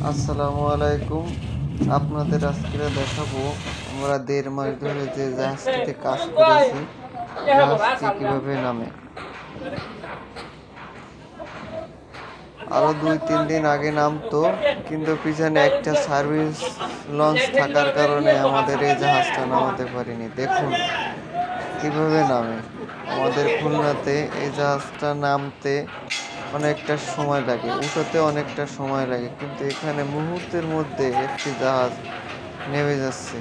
আসসালামু আলাইকুম। আপনাদের আজকে দেখাবো আমরা 1.5 মাস ধরে যে জাহাজটিতে কাজ করেছি, জাহাজটি কিভাবে নামে। আরো 2-3 দিন আগে নামতো, কিন্তু পিছনে একটা সার্ভিস লঞ্চ থাকার কারণে আমাদের এই জাহাজটা নামাতে পারিনি। দেখুন কিভাবে নামে। আমাদের খুলনাতে এই জাহাজটা নামতে অনেকটা সময় লাগে, উঠাতে অনেকটা সময় লাগে, কিন্তু এখানে মুহূর্তের মধ্যে একটি জাহাজ নেমে যাচ্ছে।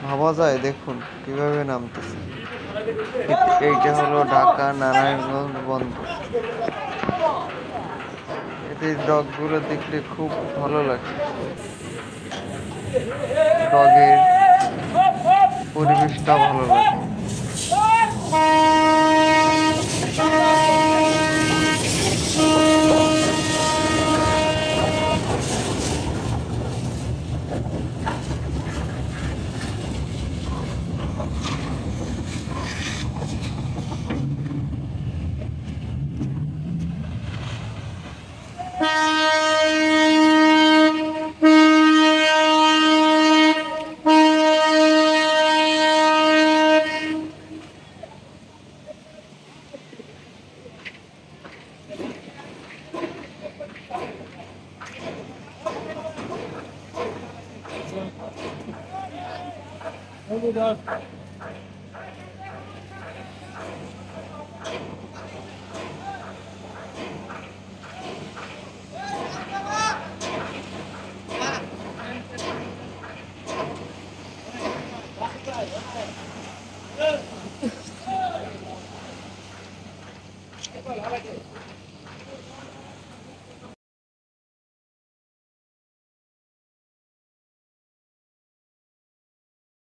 ভাবা যায়, দেখুন কিভাবে নামতেছে। এইটা হলো ঢাকা নারায়ণগঞ্জ বন্দর। এদের ডকগুলো দেখলে খুব ভালো লাগে। ডগের পরিবেশটা ভালো লাগে। Hold it up.